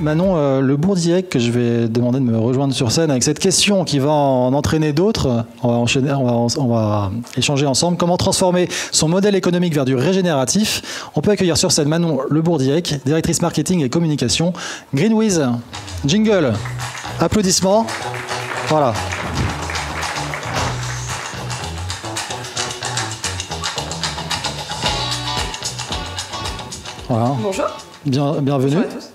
Manon, le Bourdirec, que je vais demander de me rejoindre sur scène avec cette question qui va en entraîner d'autres. On va échanger ensemble. Comment transformer son modèle économique vers du régénératif? On peut accueillir sur scène Manon Le Bourdirec, directrice marketing et communication. Greenwiz, jingle, applaudissements. Voilà. Voilà. Bonjour. Bienvenue. Bonjour à tous.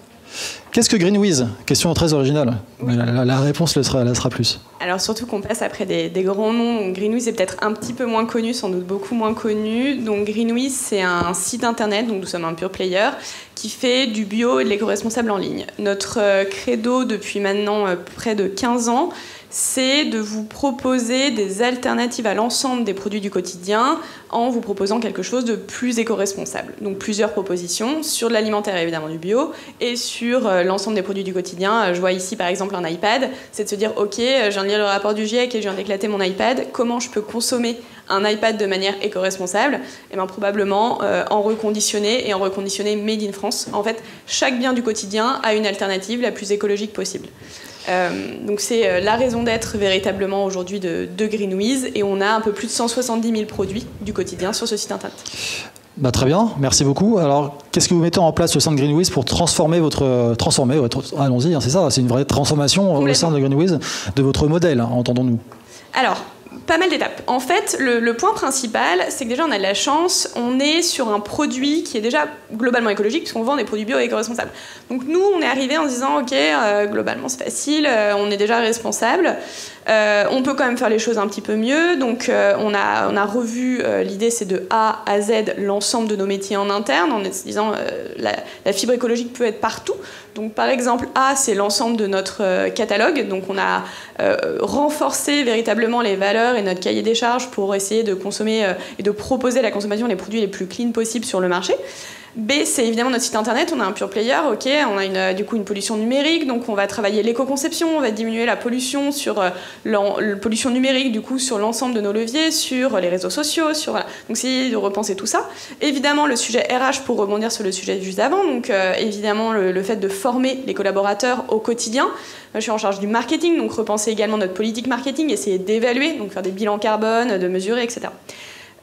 Qu'est-ce que Greenwiz? Question très originale. Mais la réponse elle sera plus. Alors surtout qu'on passe après des grands noms. Greenwiz est peut-être un petit peu moins connu, sans doute beaucoup moins connu. Donc Greenwiz, c'est un site internet, donc nous sommes un pure player, qui fait du bio et de l'éco-responsable en ligne. Notre credo depuis maintenant près de 15 ans, c'est de vous proposer des alternatives à l'ensemble des produits du quotidien en vous proposant quelque chose de plus éco-responsable. Donc plusieurs propositions sur de l'alimentaire et évidemment du bio et sur l'ensemble des produits du quotidien. Je vois ici par exemple un iPad, c'est de se dire ok, je viens de lire le rapport du GIEC et je viens d'éclater mon iPad, comment je peux consommer un iPad de manière éco-responsable? Et bien probablement en reconditionné et en reconditionné made in France. En fait, chaque bien du quotidien a une alternative la plus écologique possible. Donc c'est la raison d'être véritablement aujourd'hui de Greenwiz et on a un peu plus de 170 000 produits du quotidien sur ce site internet. Bah, très bien, merci beaucoup. Alors, qu'est-ce que vous mettez en place au sein de Greenwiz pour transformer allons-y, hein, c'est ça, c'est une vraie transformation au sein de Greenwiz de votre modèle, hein, entendons-nous. Alors, pas mal d'étapes. En fait, le point principal, c'est que déjà on a de la chance, on est sur un produit qui est déjà globalement écologique, puisqu'on vend des produits bio et éco-responsables. Donc nous, on est arrivé en se disant, ok, globalement c'est facile, on est déjà responsable, on peut quand même faire les choses un petit peu mieux. Donc on a revu, l'idée c'est de A à Z l'ensemble de nos métiers en interne, en se disant la fibre écologique peut être partout. Donc par exemple, A, c'est l'ensemble de notre catalogue. Donc on a renforcé véritablement les valeurs et notre cahier des charges pour essayer de consommer et de proposer à la consommation les produits les plus clean possibles sur le marché. B, c'est évidemment notre site internet, on a un pure player, ok, on a du coup une pollution numérique, donc on va travailler l'éco-conception, on va diminuer la pollution sur la pollution numérique du coup sur l'ensemble de nos leviers, sur les réseaux sociaux, voilà. Donc c'est de repenser tout ça. Évidemment le sujet RH pour rebondir sur le sujet juste avant, donc évidemment le fait de former les collaborateurs au quotidien. Je suis en charge du marketing, donc repenser également notre politique marketing, essayer d'évaluer, donc faire des bilans carbone, de mesurer, etc.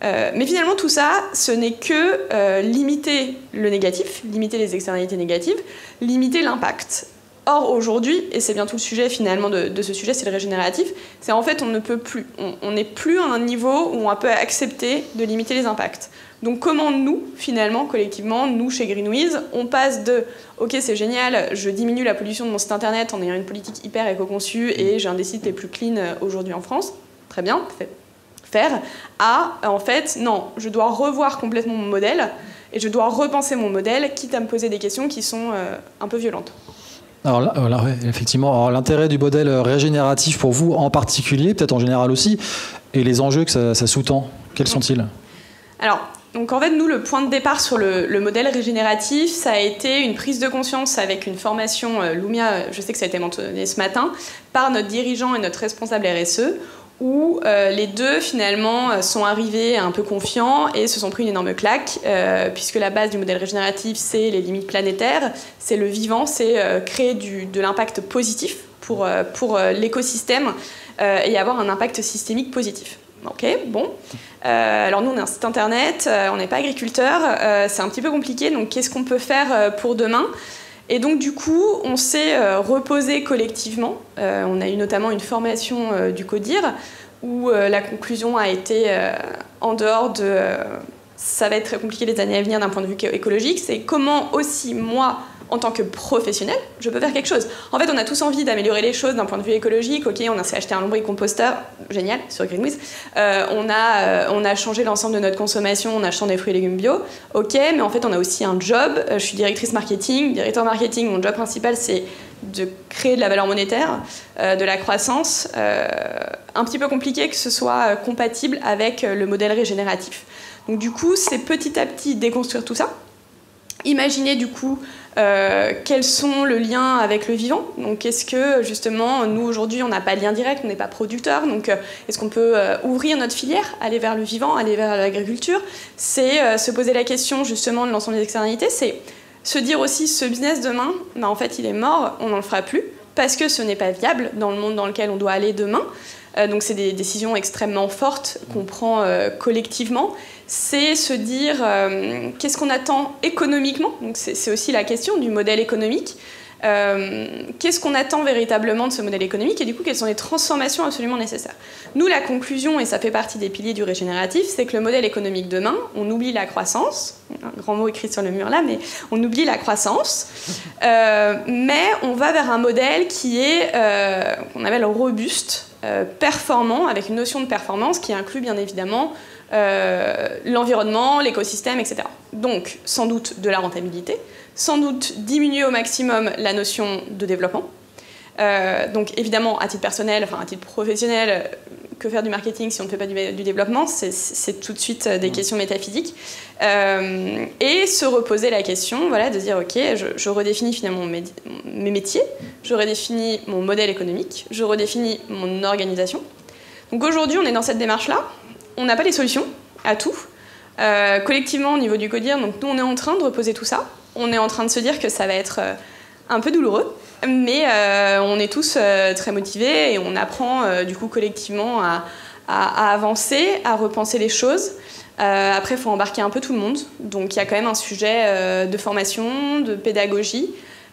Mais finalement, tout ça, ce n'est que limiter le négatif, limiter les externalités négatives, limiter l'impact. Or, aujourd'hui, et c'est bien tout le sujet finalement de ce sujet, c'est le régénératif, c'est en fait on ne peut plus, on n'est plus à un niveau où on peut accepter de limiter les impacts. Donc comment nous, finalement, collectivement, nous chez Greenwiz, on passe de « ok, c'est génial, je diminue la pollution de mon site internet en ayant une politique hyper éco-conçue et j'ai un des sites les plus clean aujourd'hui en France », très bien, faire, à en fait, non, je dois revoir complètement mon modèle et je dois repenser mon modèle, quitte à me poser des questions qui sont un peu violentes. Alors là, effectivement, l'intérêt du modèle régénératif pour vous en particulier, peut-être en général aussi, et les enjeux que ça sous-tend, quels sont-ils? Alors, donc en fait, nous, le point de départ sur le modèle régénératif, ça a été une prise de conscience avec une formation Lumia, je sais que ça a été mentionné ce matin, par notre dirigeant et notre responsable RSE, où les deux finalement sont arrivés un peu confiants et se sont pris une énorme claque, puisque la base du modèle régénératif, c'est les limites planétaires, c'est le vivant, c'est créer de l'impact positif pour l'écosystème et avoir un impact systémique positif. Ok, bon. Alors nous, on est un site internet, on n'est pas agriculteur, c'est un petit peu compliqué, donc qu'est-ce qu'on peut faire pour demain ? Et donc du coup, on s'est reposé collectivement. On a eu notamment une formation du CODIR où la conclusion a été en dehors de ça va être très compliqué les années à venir d'un point de vue écologique, c'est comment aussi moi, en tant que professionnel, je peux faire quelque chose. En fait, on a tous envie d'améliorer les choses d'un point de vue écologique. Ok, on a acheté un lombricomposteur, génial, sur Greenwiz. On a changé l'ensemble de notre consommation en achetant des fruits et légumes bio. Ok, mais en fait, on a aussi un job. Je suis directrice marketing, directeur marketing. Mon job principal, c'est de créer de la valeur monétaire, de la croissance. Un petit peu compliqué que ce soit compatible avec le modèle régénératif. Donc du coup, c'est petit à petit déconstruire tout ça. Imaginez du coup Quels sont le lien avec le vivant? Donc, est-ce que, justement, nous, aujourd'hui, on n'a pas de lien direct, on n'est pas producteur, donc est-ce qu'on peut ouvrir notre filière, aller vers le vivant, aller vers l'agriculture? C'est se poser la question, justement, de l'ensemble des externalités, c'est se dire aussi, ce business demain, en fait, il est mort, on n'en le fera plus, parce que ce n'est pas viable dans le monde dans lequel on doit aller demain. Donc c'est des décisions extrêmement fortes qu'on prend collectivement. C'est se dire qu'est-ce qu'on attend économiquement. Donc c'est aussi la question du modèle économique. Qu'est-ce qu'on attend véritablement de ce modèle économique et du coup quelles sont les transformations absolument nécessaires. Nous, la conclusion, et ça fait partie des piliers du régénératif, c'est que le modèle économique demain, on oublie la croissance, un grand mot écrit sur le mur là, mais on oublie la croissance, mais on va vers un modèle qui est qu'on appelle robuste, performant, avec une notion de performance qui inclut bien évidemment l'environnement, l'écosystème, etc. Donc sans doute de la rentabilité, sans doute diminuer au maximum la notion de développement. Donc évidemment, à titre personnel, enfin à titre professionnel, que faire du marketing si on ne fait pas du développement? C'est tout de suite des questions métaphysiques. Et se reposer la question, voilà, de dire ok, je redéfinis finalement mes métiers, je redéfinis mon modèle économique, je redéfinis mon organisation. Donc aujourd'hui, on est dans cette démarche-là. On n'a pas les solutions à tout. Collectivement, au niveau du CODIR, donc nous, on est en train de reposer tout ça. On est en train de se dire que ça va être un peu douloureux, mais on est tous très motivés et on apprend du coup collectivement à avancer, à repenser les choses. Après, il faut embarquer un peu tout le monde. Donc il y a quand même un sujet de formation, de pédagogie,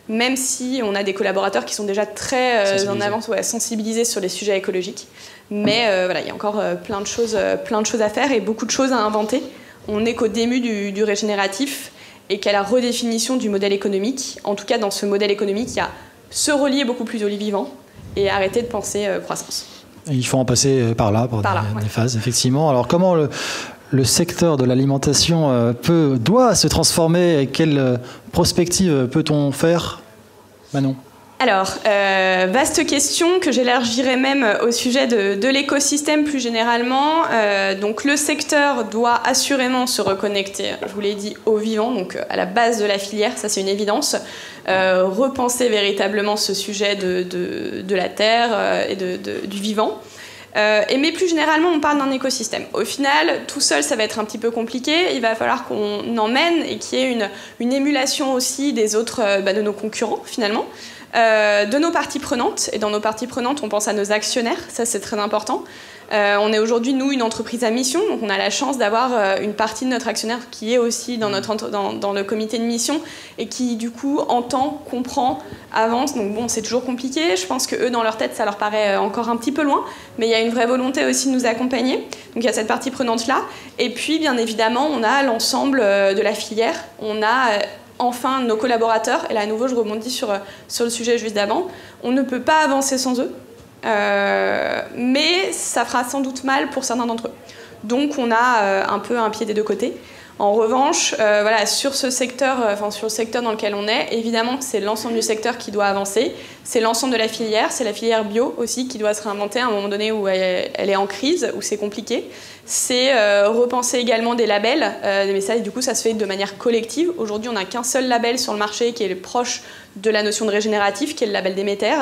même si on a des collaborateurs qui sont déjà très en avance, sensibilisés sur les sujets écologiques. Mais voilà, il y a encore plein de choses à faire et beaucoup de choses à inventer. On n'est qu'au début du régénératif et qu'à la redéfinition du modèle économique. En tout cas, dans ce modèle économique, il y a se relier beaucoup plus au vivant et arrêter de penser croissance. Il faut en passer par là, des phases, effectivement. Alors, comment le secteur de l'alimentation doit se transformer et quelle prospective peut-on faire, Manon ? Alors, vaste question que j'élargirais même au sujet de l'écosystème plus généralement. Donc le secteur doit assurément se reconnecter, je vous l'ai dit, au vivant, donc à la base de la filière, ça c'est une évidence. Repenser véritablement ce sujet de la terre et du vivant. Mais plus généralement, on parle d'un écosystème. Au final, tout seul, ça va être un petit peu compliqué. Il va falloir qu'on emmène et qu'il y ait une émulation aussi des autres, de nos concurrents finalement. De nos parties prenantes, et dans nos parties prenantes, on pense à nos actionnaires, ça c'est très important. On est aujourd'hui, nous, une entreprise à mission, donc on a la chance d'avoir une partie de notre actionnaire qui est aussi dans le comité de mission et qui, du coup, entend, comprend, avance. Donc bon, c'est toujours compliqué. Je pense qu'eux, dans leur tête, ça leur paraît encore un petit peu loin, mais il y a une vraie volonté aussi de nous accompagner. Donc il y a cette partie prenante-là. Et puis, bien évidemment, on a l'ensemble de la filière. On a enfin nos collaborateurs, et là à nouveau je rebondis sur le sujet juste d'avant, on ne peut pas avancer sans eux, mais ça fera sans doute mal pour certains d'entre eux. Donc on a un peu un pied des deux côtés. En revanche, voilà, sur ce secteur, sur le secteur dans lequel on est, évidemment que c'est l'ensemble du secteur qui doit avancer, c'est l'ensemble de la filière, c'est la filière bio aussi qui doit se réinventer à un moment donné où elle est en crise, où c'est compliqué. C'est repenser également des labels, mais ça, du coup, ça se fait de manière collective. Aujourd'hui, on n'a qu'un seul label sur le marché qui est proche de la notion de régénératif, qui est le label Déméter,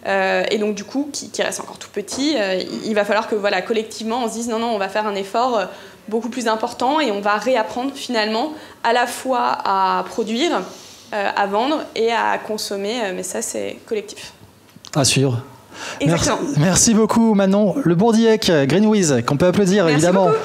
et donc du coup, qui reste encore tout petit. Il va falloir que, voilà, collectivement, on se dise non, on va faire un effort beaucoup plus important et on va réapprendre finalement à la fois à produire, à vendre et à consommer, mais ça, c'est collectif. À suivre. Exactement. Merci beaucoup Manon. Le Bourdiec, Greenwiz, qu'on peut applaudir. Merci évidemment. Beaucoup.